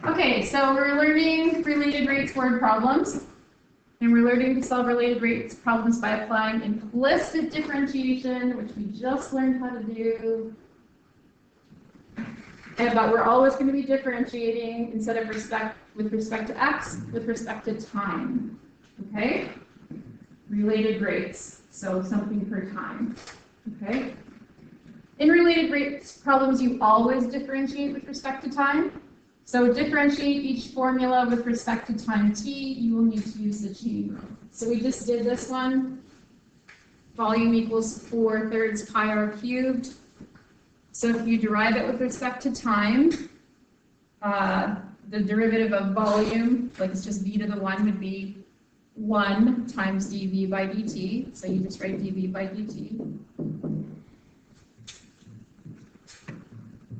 Okay, so we're learning related rates word problems, and we're learning to solve related rates problems by applying implicit differentiation, which we just learned how to do. But we're always going to be differentiating instead of with respect to x, with respect to time. Okay? Related rates, so something per time. Okay? In related rates problems, you always differentiate with respect to time. So differentiate each formula with respect to time t, you will need to use the chain rule. So we just did this one. Volume equals 4/3 pi r cubed. So if you derive it with respect to time, the derivative of volume, like it's just v to the 1, would be 1 times dv by dt. So you just write dv by dt.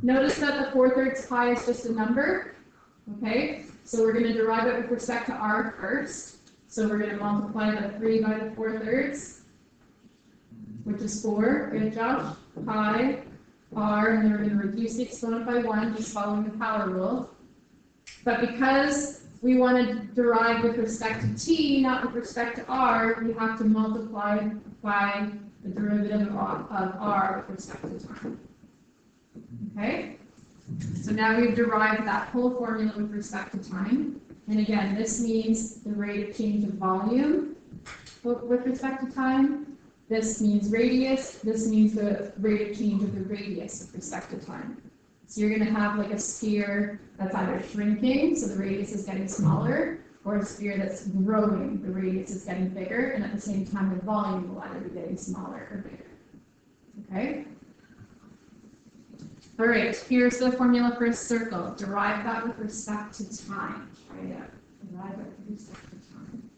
Notice that the 4/3 pi is just a number, okay? So we're going to derive it with respect to r first. So we're going to multiply the 3 by the 4/3, which is 4, good Josh, pi, r, and then we're going to reduce the exponent by 1, just following the power rule. But because we want to derive with respect to t, not with respect to r, we have to multiply by the derivative of r with respect to time. Okay, so now we've derived that whole formula with respect to time. And again, this means the rate of change of volume with respect to time. This means radius. This means the rate of change of the radius with respect to time. So you're going to have like a sphere that's either shrinking, so the radius is getting smaller, or a sphere that's growing, the radius is getting bigger, and at the same time the volume will either be getting smaller or bigger. Okay? All right, here's the formula for a circle. Derive that with respect to time. Try it out. Derive it with respect to time.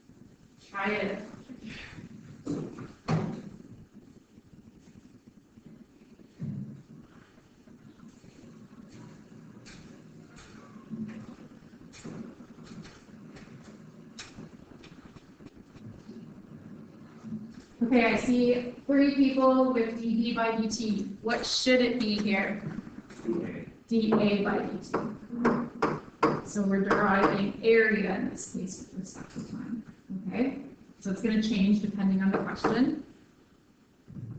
Try it. Okay, I see 3 people with dv by dt. What should it be here? dA by dt. So we're deriving area in this case with respect to time. Okay, so it's going to change depending on the question.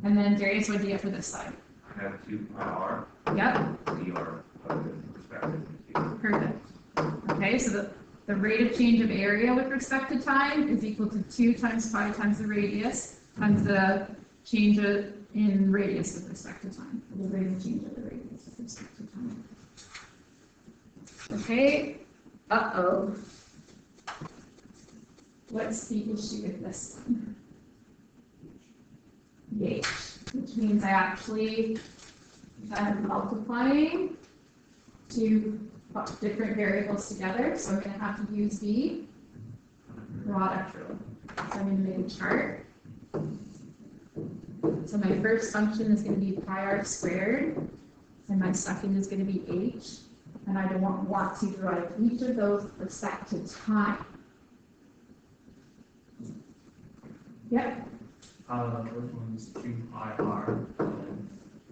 And then Darius, what do you have for this side? I have 2 pi r. Yep. dr with respect to t. Perfect. Okay, so the rate of change of area with respect to time is equal to 2 times pi times the radius times the change in radius with respect to time. The rate of change of the radius with respect to time. Okay. Uh-oh. What's the issue with this one? H, which means I actually am multiplying two different variables together, so I'm going to have to use the product rule. So I'm going to make a chart. So my first function is going to be pi r squared, and my second is going to be h, and I don't want to derive each of those with respect to time. Yep. Which one is 2 pi r and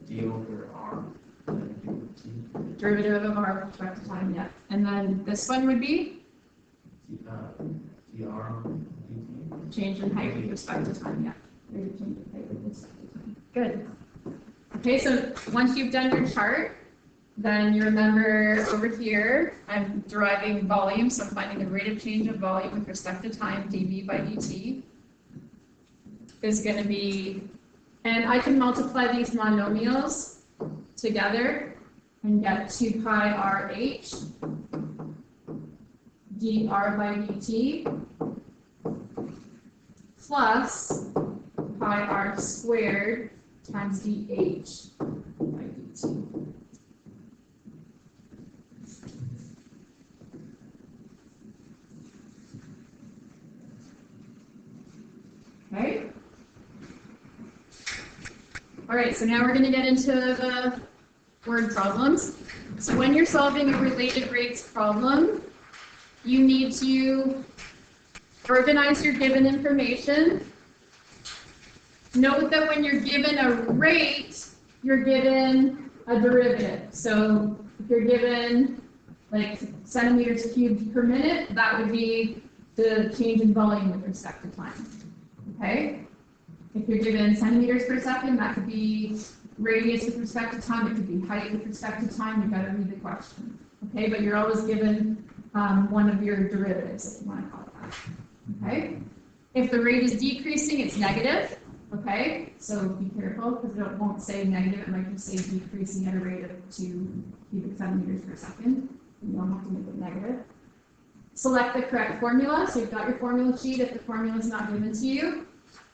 d over r and t? Derivative of r with respect to time, yeah. And then this one would be? dr dt. Change in height with respect to time, yeah. Rate of change in height with respect to time. Good. Okay, so once you've done your chart, then you remember over here, I'm deriving volume, so I'm finding the rate of change of volume with respect to time, dv by dt, is going to be, and I can multiply these monomials together and get 2 pi rh dr by dt plus pi r squared times dh by dt. Okay. All right, so now we're going to get into the word problems. So when you're solving a related rates problem, you need to organize your given information. Note that when you're given a rate, you're given a derivative. So if you're given like centimeters cubed per minute, that would be the change in volume with respect to time. Okay? If you're given centimeters per second, that could be radius with respect to time, it could be height with respect to time, you've got to read the question. Okay, but you're always given one of your derivatives, if you want to call it that. Okay? If the rate is decreasing, it's negative. Okay, so be careful because it won't say negative, it might just say decreasing at a rate of 2 cubic centimeters per second. You don't have to make it negative. Select the correct formula, so you've got your formula sheet if the formula is not given to you.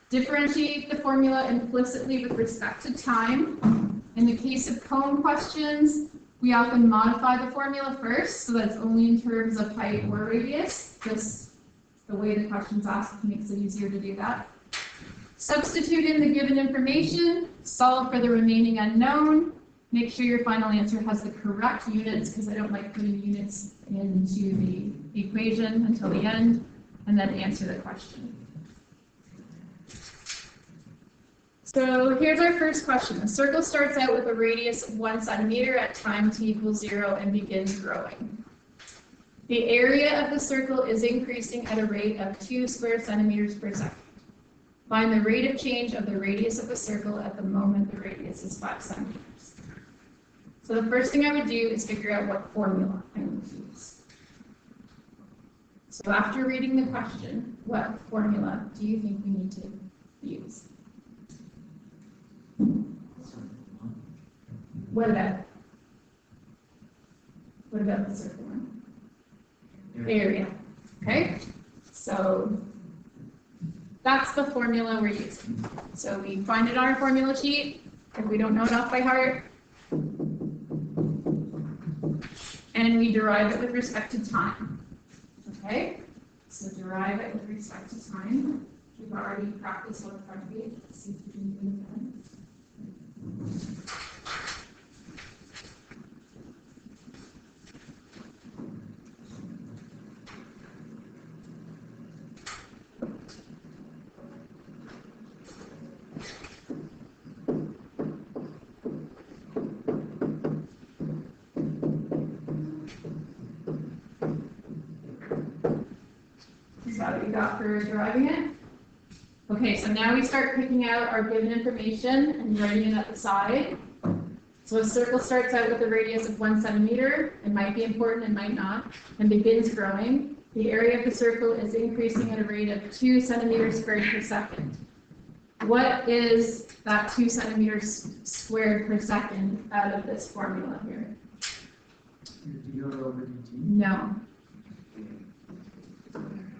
Differentiate the formula implicitly with respect to time. In the case of cone questions, we often modify the formula first, so that it's only in terms of height or radius. Just the way the question's asked makes it easier to do that. Substitute in the given information, solve for the remaining unknown, make sure your final answer has the correct units, because I don't like putting units into the equation until the end, and then answer the question. So here's our first question. The circle starts out with a radius of 1 centimeter at time t equals 0 and begins growing. The area of the circle is increasing at a rate of 2 square centimeters per second. Find the rate of change of the radius of the circle at the moment the radius is 5 centimeters. So the first thing I would do is figure out what formula I need to use. So after reading the question, what formula do you think we need to use? What about the circle one? Area. Okay, so that's the formula we're using. So we find it on our formula sheet if we don't know it off by heart, and we derive it with respect to time. Okay, so derive it with respect to time. We've already practiced on the front page. Let's see if we can do it again. Is that what you got for deriving it? Okay, so now we start picking out our given information and writing it at the side. So a circle starts out with a radius of 1 centimeter. It might be important, it might not, and begins growing. The area of the circle is increasing at a rate of 2 centimeters squared per second. What is that 2 centimeters squared per second out of this formula here? No.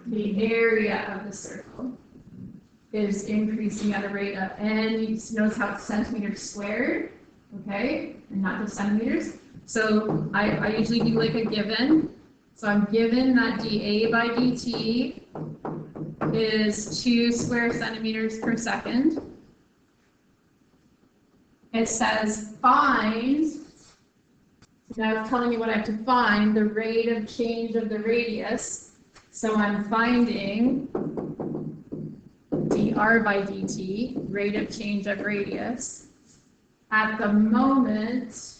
The area of the circle is increasing at a rate of, and you notice how it's centimeters squared, okay, and not just centimeters. So I usually do like a given. So I'm given that dA by dt is 2 square centimeters per second. It says find, now it's telling me what I have to find, the rate of change of the radius. So I'm finding dr by dt, rate of change of radius, at the moment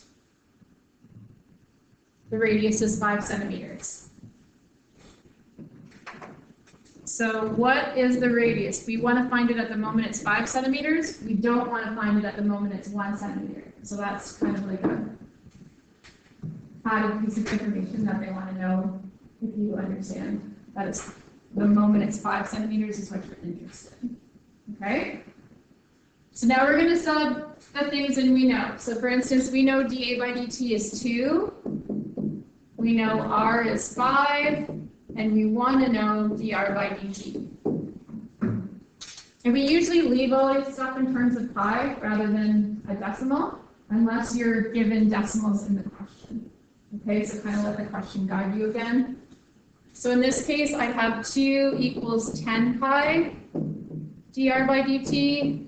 the radius is 5 centimeters. So what is the radius? We want to find it at the moment it's 5 centimeters. We don't want to find it at the moment it's 1 centimeter. So that's kind of like a added piece of information that they want to know if you understand that it's the moment it's 5 centimeters is what you're interested in. Okay? So now we're going to sub the things in we know. So for instance, we know dA by dt is 2. We know r is 5. And we want to know dr by dt. And we usually leave all this stuff in terms of pi rather than a decimal, unless you're given decimals in the question. Okay, so kind of let the question guide you again. So in this case, I have 2 equals 10 pi dr by dt.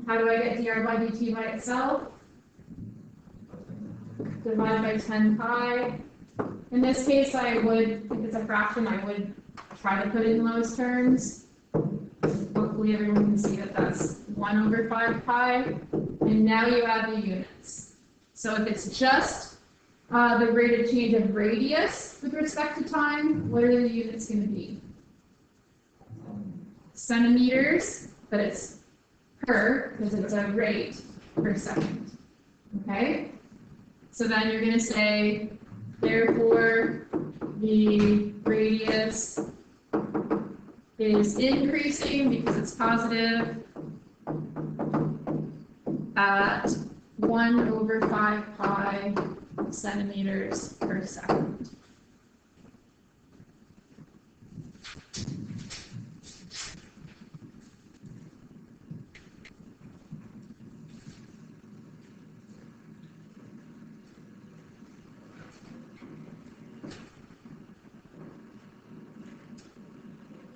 How do I get dr by dt by itself? Divide by 10 pi. In this case, I would, if it's a fraction, I would try to put it in those terms. Hopefully everyone can see that that's 1 over 5 pi. And now you add the units. So if it's just the rate of change of radius with respect to time, what are the units going to be? Centimeters, but it's per, because it's a rate per second. Okay? So then you're going to say, therefore, the radius is increasing because it's positive at 1/5 pi centimeters per second.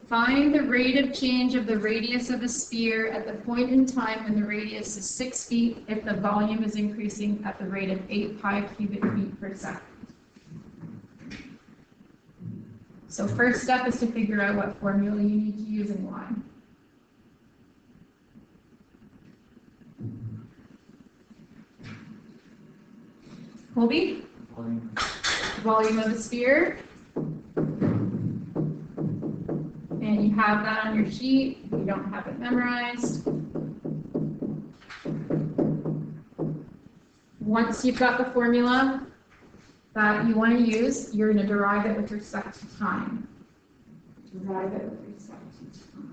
Find the rate of change of the radius of a sphere at the point in time when the radius is 6 feet if the volume is increasing at the rate of 8 pi cubic feet per second. So first step is to figure out what formula you need to use and why. Colby? Volume of the sphere. And you have that on your sheet, you don't have it memorized. Once you've got the formula that you want to use, you're going to derive it with respect to time. Derive it with respect to time.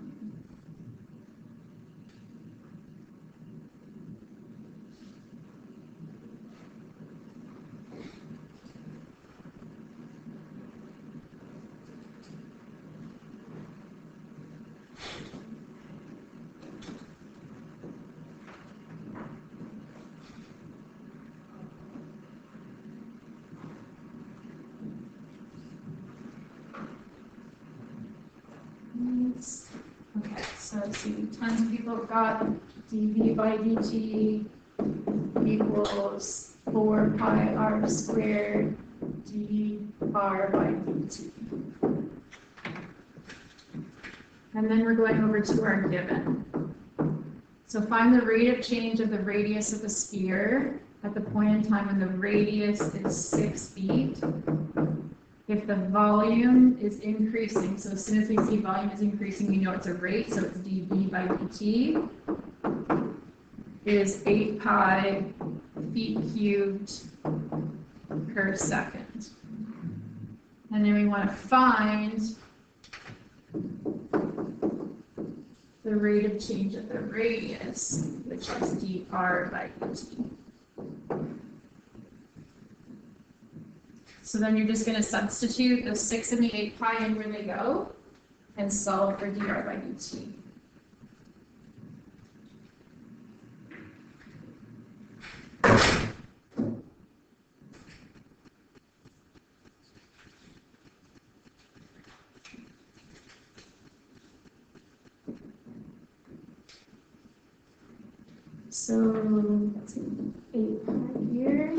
Okay, so let's see, tons of people have got dv by dt equals 4 pi r squared dr by dt. And then we're going over to our given. So find the rate of change of the radius of a sphere at the point in time when the radius is 6 feet. If the volume is increasing, so as soon as we see volume is increasing, we know it's a rate, so it's dV by dt is 8 pi feet cubed per second. And then we want to find the rate of change of the radius, which is dr by dt. So then you're just going to substitute the 6 and the 8 pi in where they go and solve for dr by dt. So let's see, 8 pi here.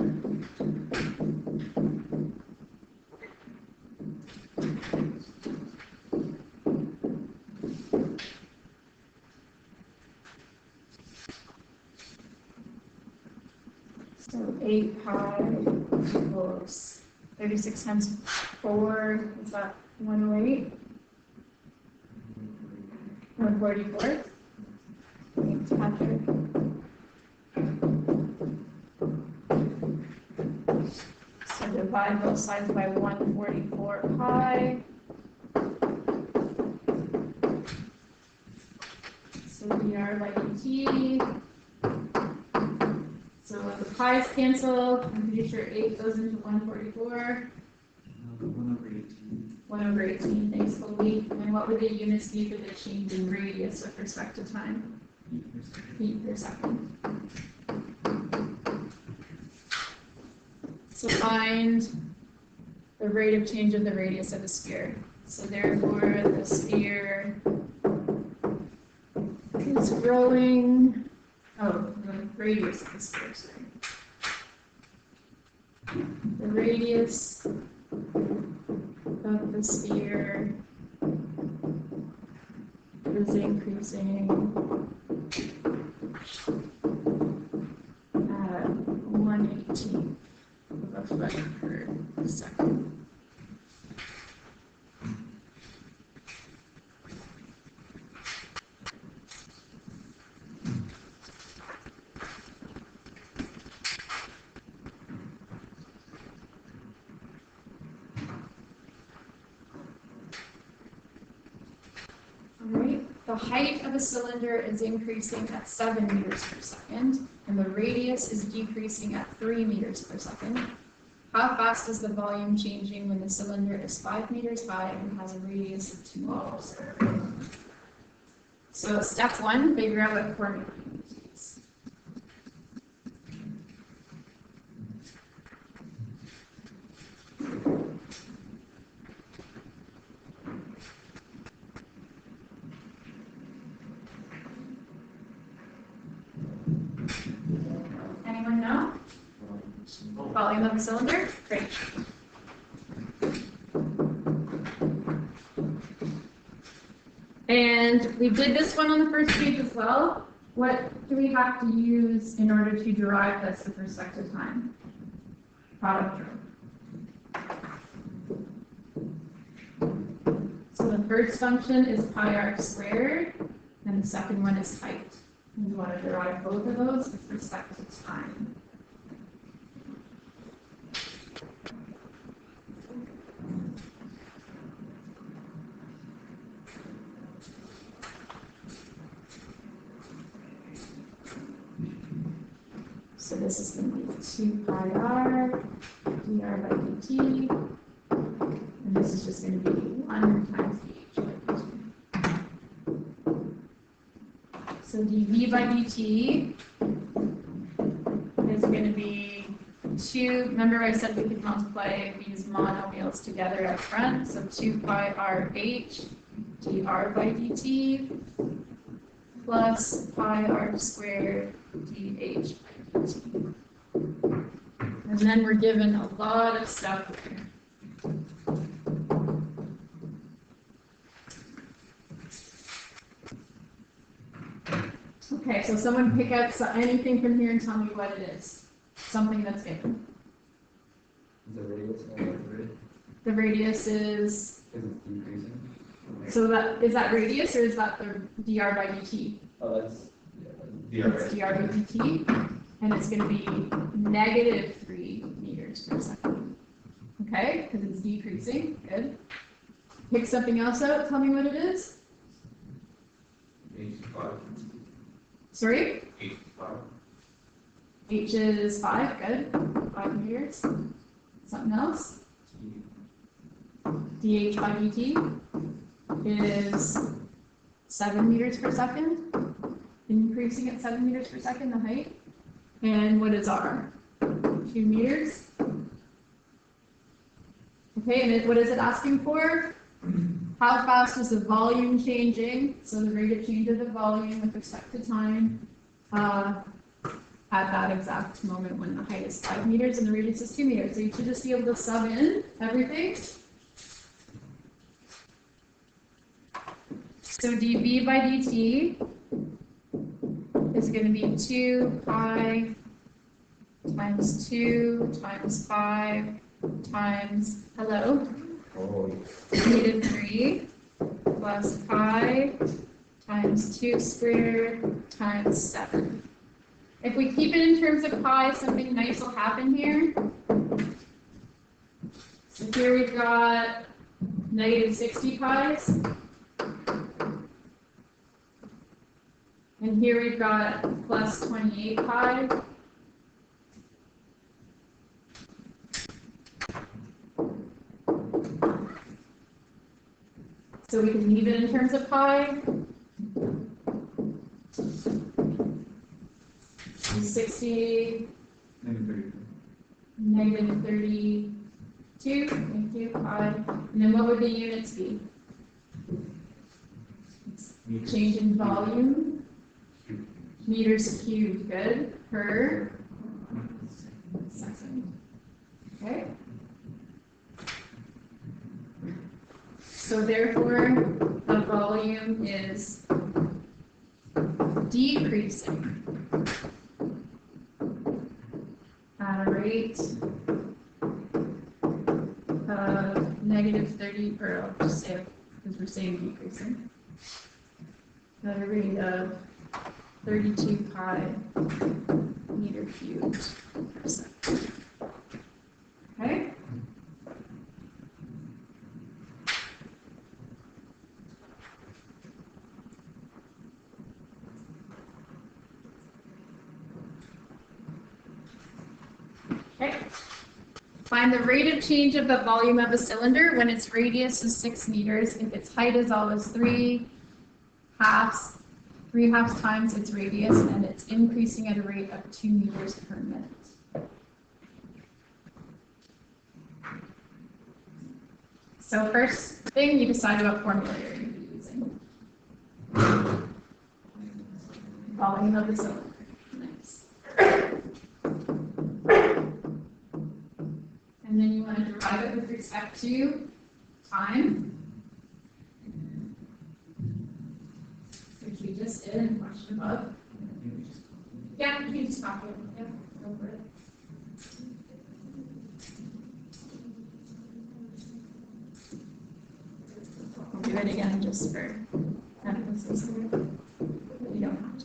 So 8 pi equals 36 times 4, is that 108? 144? Thanks, Patrick. So divide both sides by 144 pi. So dr by dt. So the pi's cancel. I'm pretty sure 8 goes into 144. 1/18. 1/18, thanks, Colby. And what would the units be for the change in radius with respect to time? Feet per second. So find the rate of change of the radius of the sphere. So therefore, the sphere is growing. Oh, the radius of the sphere, sorry. The radius of the sphere is increasing at 1/8 dt of a foot per second. Alright, the height of a cylinder is increasing at 7 meters per second, and the radius is decreasing at 3 meters per second. How fast is the volume changing when the cylinder is 5 meters high and has a radius of 2 meters? So step 1, figure out what formula you use. Anyone know? Volume of a cylinder? Great. And we did this one on the first page as well. What do we have to use in order to derive this with respect to time? Product rule. So the first function is pi r squared, and the second one is height. And you want to derive both of those with respect to time. So this is going to be 2 pi r dr by dt, and this is just going to be 1 times dh by dt. So dv by dt is going to be 2, remember I said we could multiply these monomials together up front, so 2 pi r h dr by dt plus pi r squared dh by dt. And then we're given a lot of stuff here. Okay, so someone pick up anything from here and tell me what it is. Something that's given. The radius of the grid The radius is, is decreasing. so that, is that radius or is that the dr by dt? Oh, that's, It's dr by dt, and it's going to be negative 3 meters per second. Okay, because it's decreasing. Good. Pick something else out. Tell me what it is. 85. Sorry? 85. H is 5. Good. 5 meters. Something else? dH by dt is 7 meters per second. Increasing at 7 meters per second, the height. And what is R? 2 meters. Okay, and what is it asking for? How fast is the volume changing? So the rate of change of the volume with respect to time at that exact moment when the height is 5 meters and the radius is 2 meters. So you should just be able to sub in everything. So dV by dt is going to be 2 pi times 2 times 5 times, hello, negative 3 plus pi times 2 squared times 7. If we keep it in terms of pi, something nice will happen here. So here we've got negative 60 pi's. And here we've got plus 28 pi. So we can leave it in terms of pi. 60, negative 32, thank you, pi. And then what would the units be? Change in volume, meters cubed, good, per second. Okay. So therefore, the volume is decreasing at a rate rate of negative 30, or I'll just say, because we're saying decreasing, at a rate of 32 pi meter cubed per second. Okay? Okay. Find the rate of change of the volume of a cylinder when its radius is 6 meters, if its height is always 3 halves times its radius, and it's increasing at a rate of 2 meters per minute. So first thing, you decide what formula you're going to be using. Volume of the cylinder. Nice. And then you want to derive it with respect to time, which we just did in the question above. Yeah, you can just copy it. Yeah, go for it. I'll do it again just for emphasis here. You don't have to.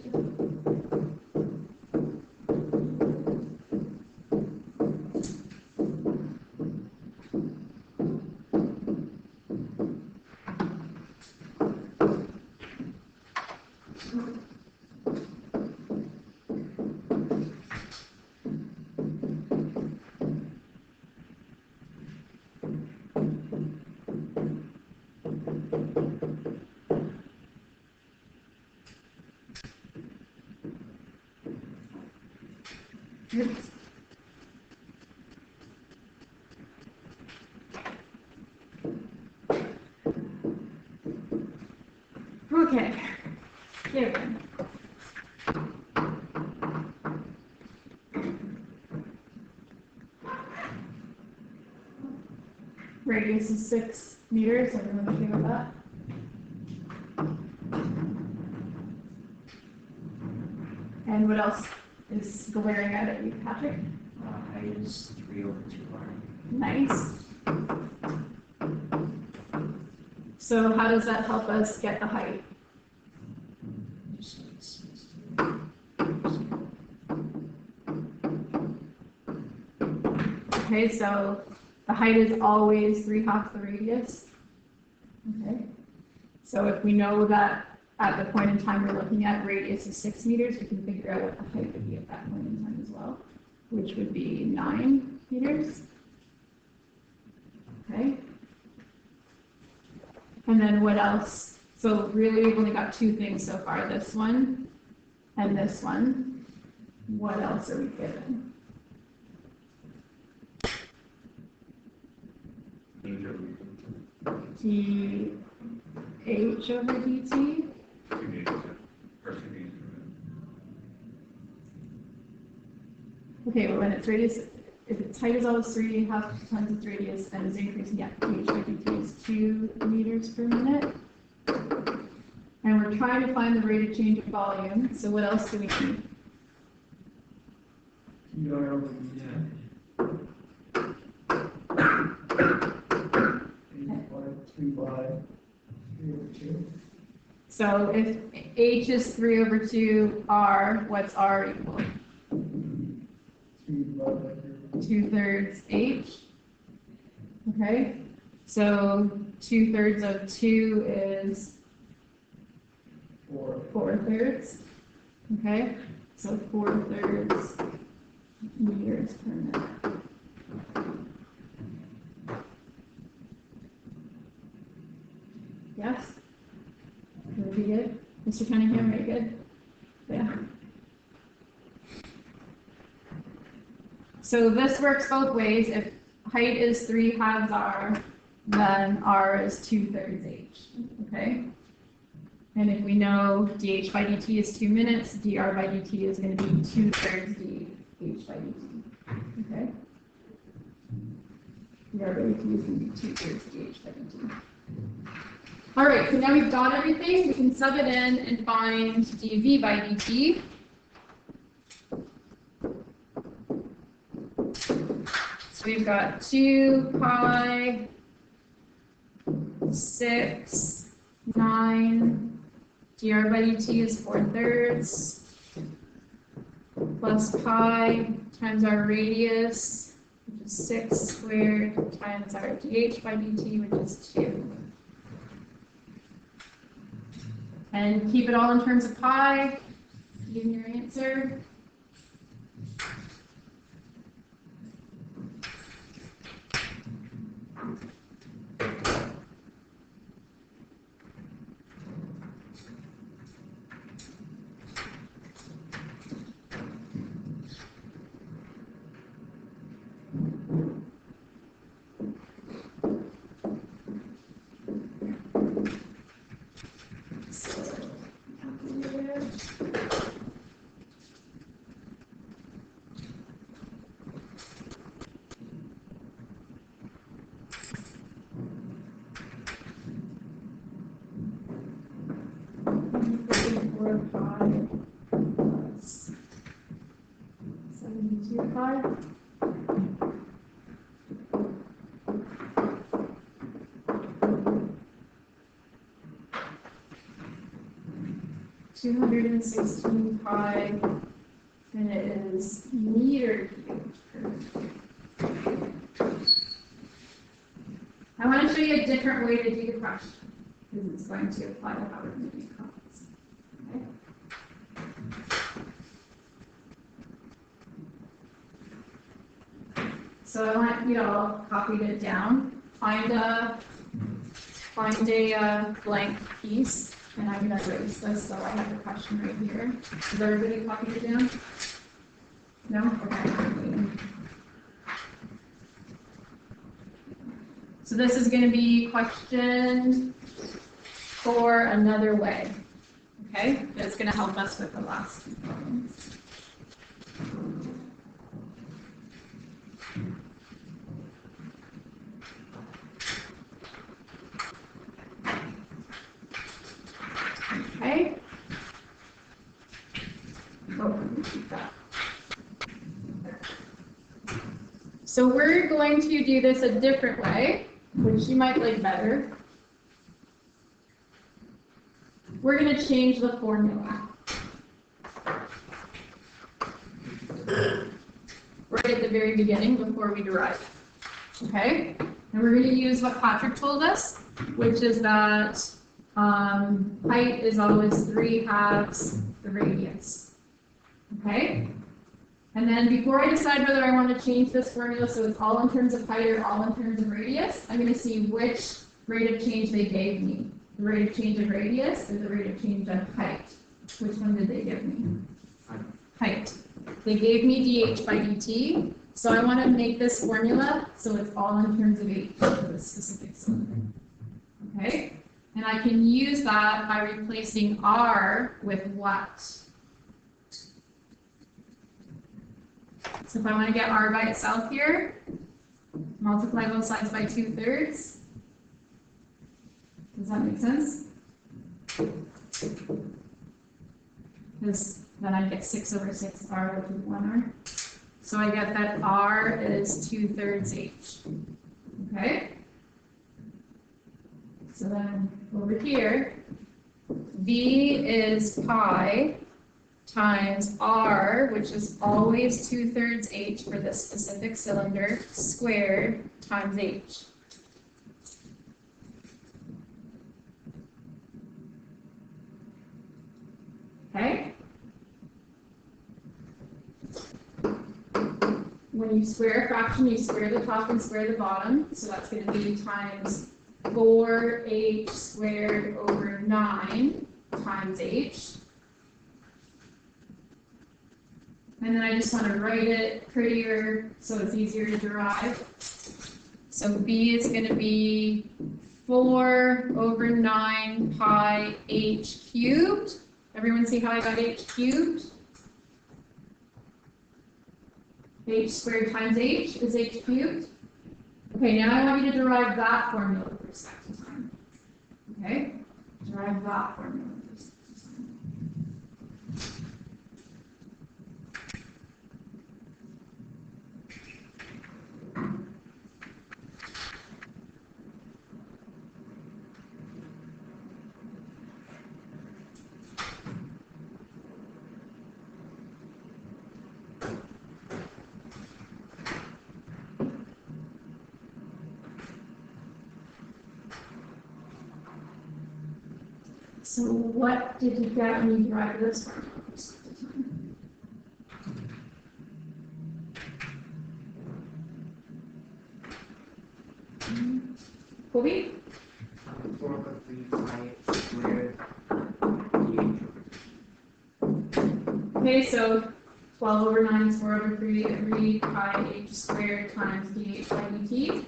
Okay, given. Radius is 6 meters, everyone okay with that? And what else is glaring out at you, Patrick? Height is 3 over 2r. Nice. So how does that help us get the height? Okay, so the height is always 3 halves the radius. Okay. So if we know that at the point in time we're looking at radius is 6 meters, we can figure out what the height would be at that point in time as well, which would be 9 meters. Okay. And then what else? So really we've only got 2 things so far, this one and this one. What else are we given? dH over dt. 2 meters per 2 meters per minute. Okay, well when its radius, if its height is always 3 half times its radius and is increasing, yeah, dH by dt is 2 meters per minute. And we're trying to find the rate of change of volume, so what else do we need? PR over dT. 3 by 3 over 2. So if h is 3 over 2 r, what's r equal? 3 divided by 3. 2/3 h. Okay, so 2/3 of 2 is 4. 4/3. Okay, so 4/3 meters per minute. Yes? Would be good? Mr. Cunningham, are you good? Yeah. So this works both ways. If height is 3 halves r, then r is 2/3 h. Okay? And if we know dH by dt is 2 minutes, dr by dt is going to be 2/3 dH by dt. Okay? Dr by dt is going to be 2/3 dH by dt. All right, so now we've got everything. We can sub it in and find dV by dt. we've got 2 pi, 6, 9, dr by dt is 4/3, plus pi times our radius, which is 6 squared, times our dh by dt, which is 2. And keep it all in terms of pi, give me your answer. Pi plus 72 pi. (216 pi), and it is meter cubed. I want to show you a different way to do the question, because it's going to apply to how we're going to do comments. Okay? So I want you to all copy it down. Find a blank piece, and I'm going to erase this so I have the question right here. Has everybody copied it down? No? Okay. So this is going to be questioned for another way. Okay? It's going to help us with the last two problems. Okay. So we're going to do this a different way, which you might like better. We're going to change the formula. Right at the very beginning before we derive. Okay? And we're going to use what Patrick told us, which is that height is always 3/2 the radius. Okay? And then before I decide whether I want to change this formula so it's all in terms of height or all in terms of radius, I'm going to see which rate of change they gave me. The rate of change of radius or the rate of change of height. Which one did they give me? Height. They gave me dh by dt, so I want to make this formula so it's all in terms of h for this specific cylinder. Okay? And I can use that by replacing r with what? So if I want to get r by itself here, multiply both sides by 2/3. Does that make sense? Because then I get 6/6r, which is 1r. So I get that r is 2/3 h. Okay? So then over here, v is pi times r, which is always 2/3 h for this specific cylinder, squared times h. Okay? When you square a fraction, you square the top and square the bottom, so that's going to be times 4h squared over 9 times h. And then I just want to write it prettier so it's easier to derive. So b is going to be 4/9 pi h cubed. Everyone see how I got h cubed? H squared times h is h cubed. Okay, now I want you to derive that formula with respect to time. Okay? Derive that formula with respect to time. So what did you get when you derived this from? Kobe? 4 over 3 pi squared dh. Okay, so 12 over 9 is 4 over 3 pi h squared times dh by dt.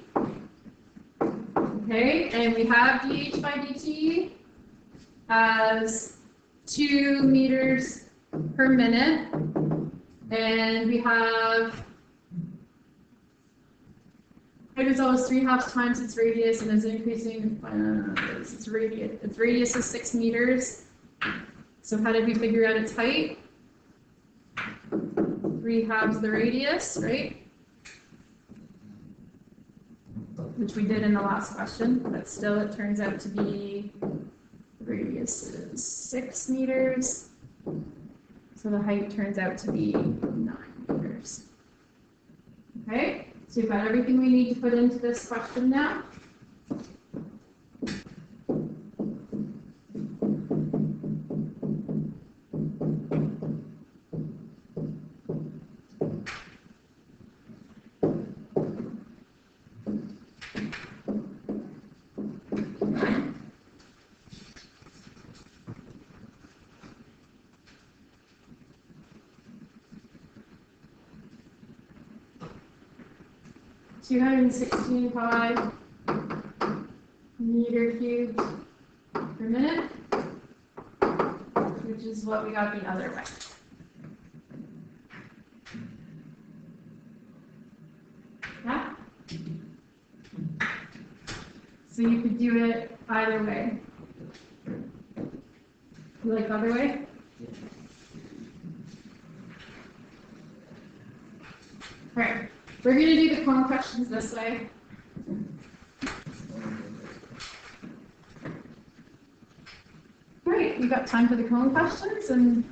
Okay, and we have dh by dt as 2 meters per minute. And we have height is always 3/2 times its radius and is increasing, its radius is 6 meters. So how did we figure out its height? 3/2 the radius, right? Which we did in the last question, but still it turns out to be, the radius is 6 meters. So the height turns out to be 9 meters. Okay, so we've got everything we need to put into this question now. $216.5 meter cubed per minute, which is what we got the other way. Yeah? So you could do it either way. You like other way? All right. We're going to do the cone questions this way. Great, we've got time for the cone questions, and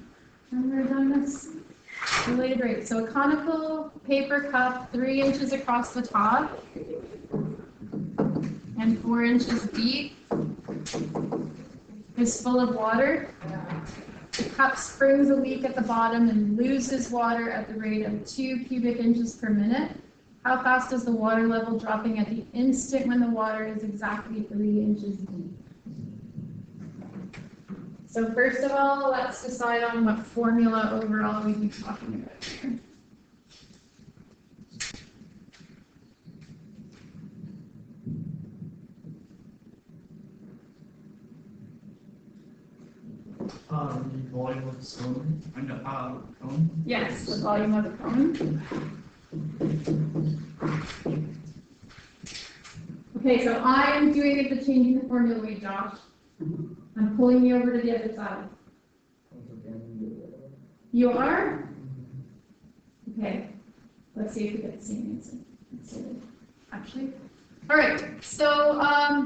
we're done this related rate. So a conical paper cup 3 inches across the top and 4 inches deep is full of water. The cup springs a leak at the bottom and loses water at the rate of 2 cubic inches per minute. How fast is the water level dropping at the instant when the water is exactly 3 inches deep? So first of all, let's decide on what formula overall we'd be talking about here. The volume of the cylinder and the cone. Yes, the volume of the cone. Okay, so I'm doing it, changing the formula way, Josh. I'm pulling you over to the other side. You are? Okay, let's see if we get the same answer. Actually. All right, so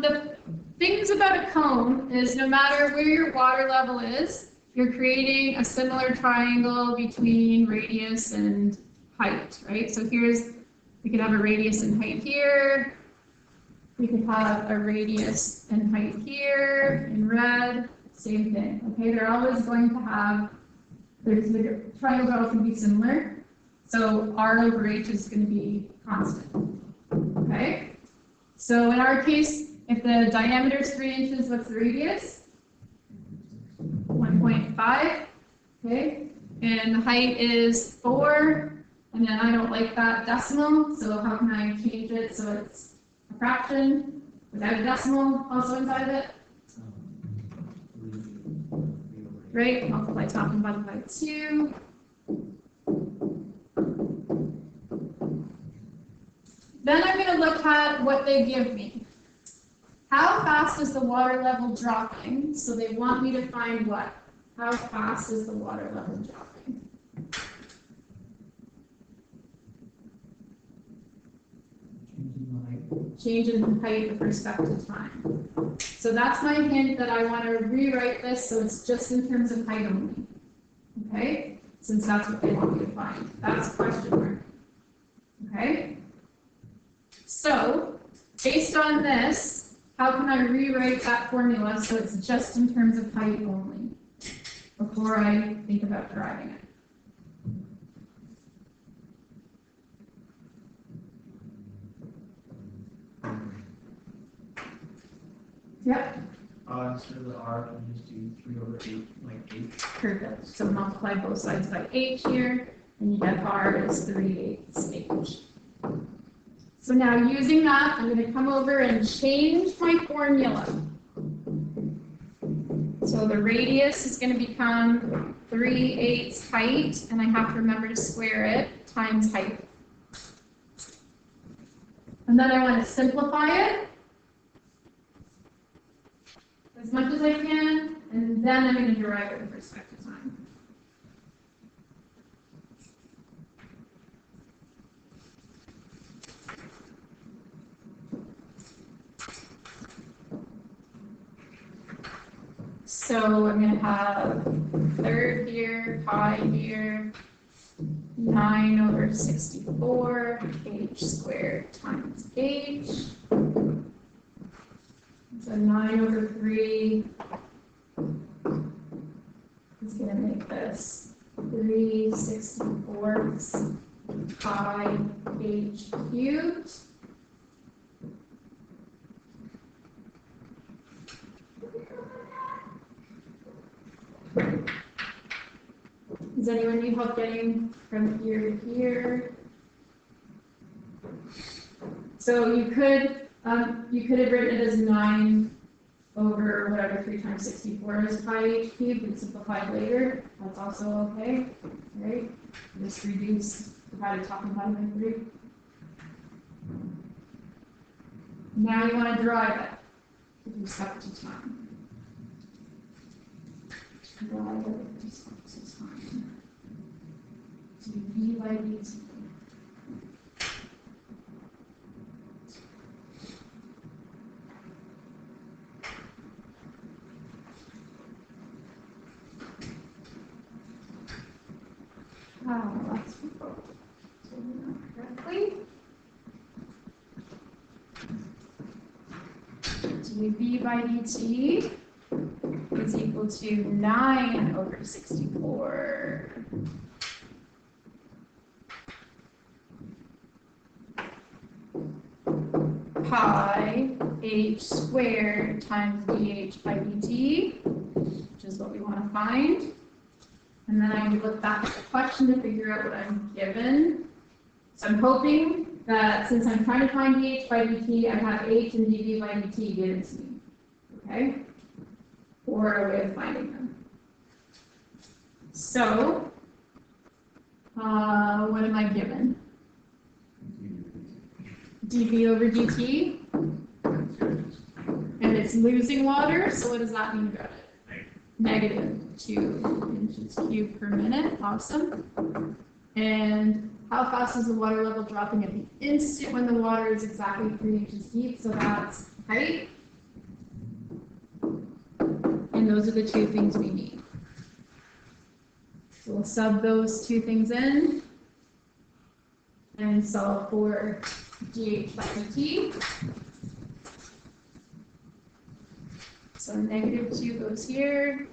the things about a cone is no matter where your water level is, you're creating a similar triangle between radius and height, right? So we could have a radius and height here. We could have a radius and height here in red, same thing, okay? They're always going to have, the triangles are always going to be similar. So R over H is going to be constant, okay? So in our case, if the diameter is 3 inches, what's the radius? 1.5, okay? And the height is 4, and then I don't like that decimal, so how can I change it so it's a fraction without a decimal also inside of it? Right, multiply top and bottom by 2. Then I'm going to look at what they give me. How fast is the water level dropping? So they want me to find what? How fast is the water level dropping? Change in height with respect to time. So that's my hint that I want to rewrite this so it's just in terms of height only. Okay? Since that's what they want me to find. That's question mark. Okay? So, based on this, how can I rewrite that formula so it's just in terms of height only before I think about deriving it? Yep, Instead of the R, can just do 3/8, like 8. perfect. So multiply both sides by h here, and you get r is 3/8 h. So now using that, I'm going to come over and change my formula. So the radius is going to become 3/8 height, and I have to remember to square it, times height. And then I want to simplify it as much as I can, and then I'm going to derive it with respect to time. So I'm going to have third here, pi here, 9/64, h squared times h. So 9/3 is going to make this 3/64 pi h cubed. Does anyone need help getting from here to here? So you could have written it as 9/whatever 3 times 64 is pi h cubed and simplified later. That's also okay, right? Just reduce divided top and bottom by 3. Now you want to derive it with respect to time. Derive it with respect to time. So v by dt. That's correctly. So v by dt is equal to 9/64. Pi h squared times dh by dt, which is what we want to find. And then I look back at the question to figure out what I'm given. So I'm hoping that since I'm trying to find dh by dt, I have h and dv by dt given to me. Okay? Or a way of finding them. So, what am I given? dv/dt, and it's losing water, so what does that mean about it? -2 inches cubed per minute, awesome. And how fast is the water level dropping at the instant when the water is exactly 3 inches deep, so that's height. And those are the two things we need. So we'll sub those two things in and solve for dh by dt. So -2 goes here.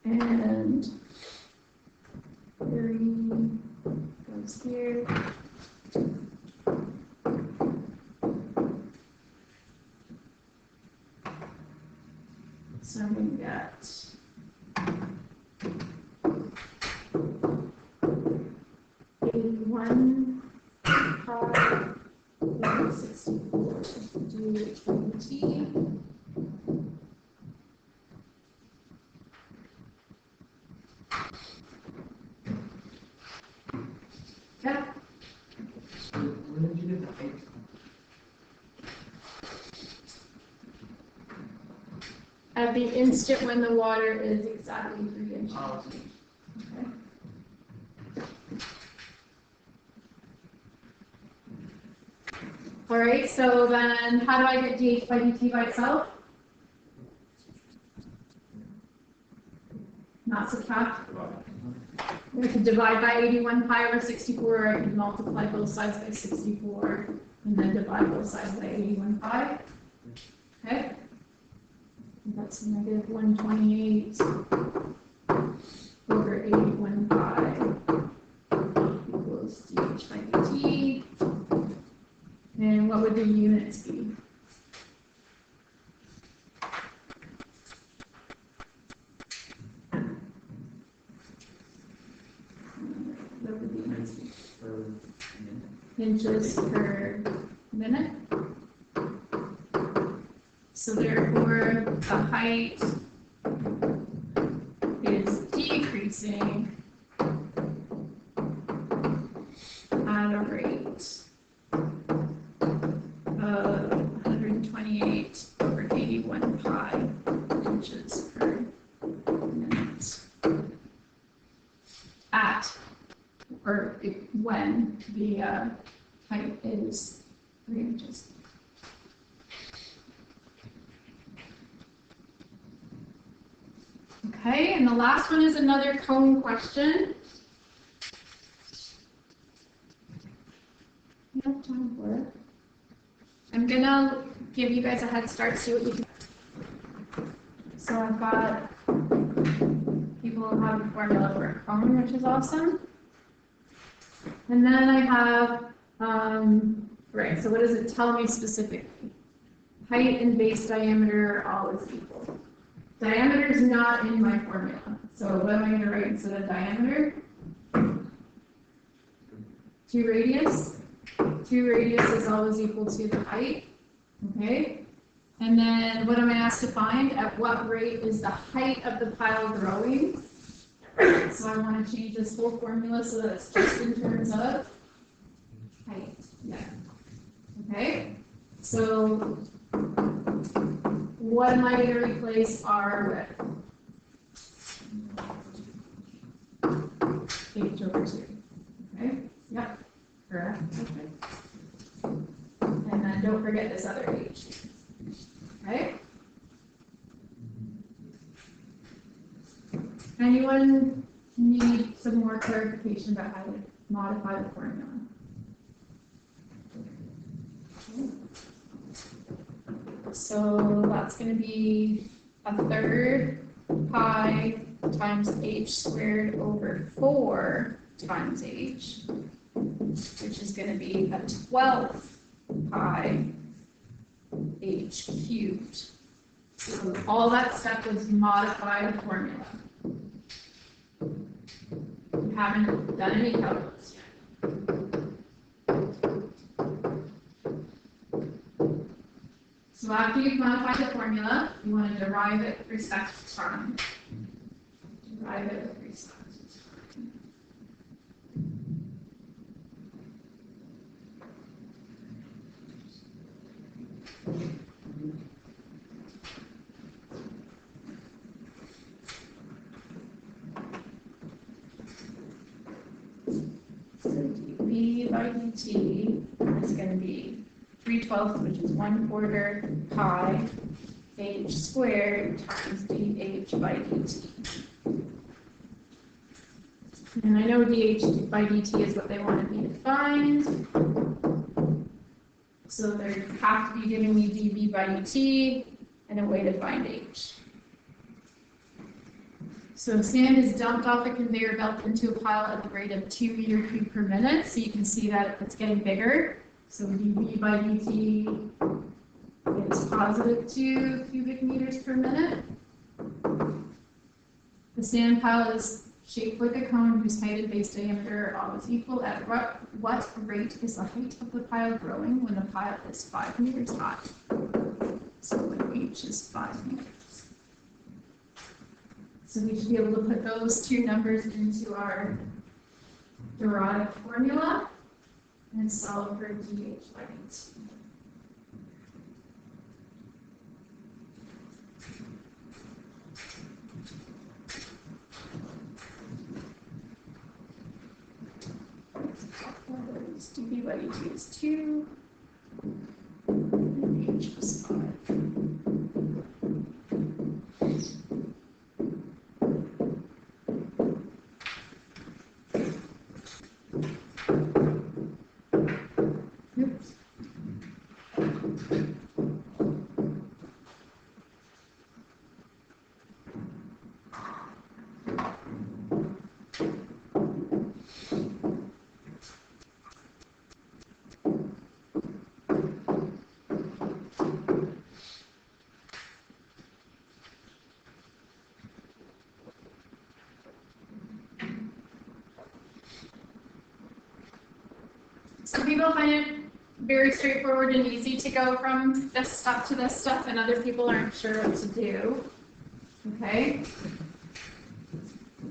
And 3 goes here. So I'm going to get 81 pi 64 dh by dt. Yeah. Where did you get the height from? At the instant when the water is exactly 3 inches. Oh, Okay. All right, so then how do I get dh by dt by itself? Not subtract. I could divide by 81 pi over 64, or I could multiply both sides by 64, and then divide both sides by 81 pi. Okay? That's negative 128 over 81 pi equals dH by dt. And what would the units be? What would the units be? per minute. Inches per minute. So therefore, the height is decreasing at a rate of 128 over 81 pi inches per minute. At, or when the height is 3 inches. Okay, and the last one is another cone question. You have time for it. I'm gonna give you guys a head start, see what you can. So I've got people who have a formula for a cone, which is awesome. And then I have, right, so what does it tell me specifically? Height and base diameter are always equal. Diameter is not in my formula. So what am I going to write instead of diameter? 2 radius. 2 radius is always equal to the height. Okay. And then what am I asked to find? At what rate is the height of the pile growing? So I want to change this whole formula so that it's just in terms of height. Yeah. Okay. So what am I going to replace R with? H over 2. Okay? Yep. Correct. Okay. And then don't forget this other H. Okay? Anyone need some more clarification about how to modify the formula? Okay. So that's going to be 1/3 pi times h squared over 4 times h, which is going to be 1/12 pi h cubed. So all that stuff is modified formula. You haven't done any calculus yet. So after you've modified the formula, you want to derive it with respect to time. Derive it with respect to time. So dv by dt is going to be 3/12, which is 1/4 pi h squared times dh by dt. And I know dh by dt is what they wanted me to find. So they have to be giving me dv by dt and a way to find h. So sand is dumped off a conveyor belt into a pile at the rate of 2 meters cubed per minute. So you can see that it's getting bigger. So dv by dt is positive 2 cubic meters per minute. The sand pile is shaped like a cone whose height and base diameter are always equal. At what rate is the height of the pile growing when the pile is 5 meters high? So when h is 5 meters. So we should be able to put those two numbers into our derived formula and solve for dh by dt. dv by dt is 2, and h is 5. Some people find it very straightforward and easy to go from this stuff to this stuff, and other people aren't sure what to do. Okay?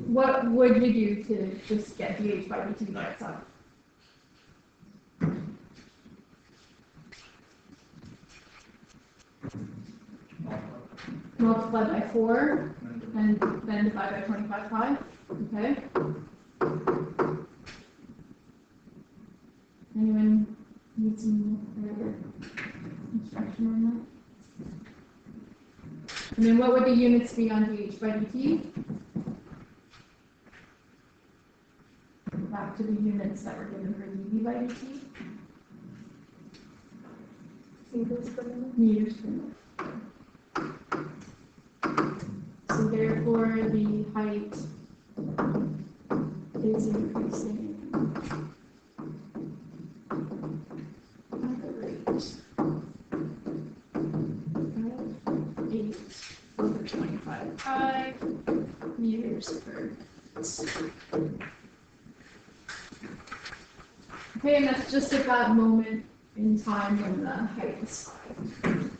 What would you do to just get dH by dt by itself? Multiply by 4 and then divide by 25 pi. Okay? Anyone need some further instruction on that? And then what would the units be on dH by dt? Back to the units that were given for dV by dt. Meters per minute. Meters per minute. So therefore, the height is increasing at the rate of 8 over 25 pi meters per second. Okay, and that's just at that moment in time when the height is 5.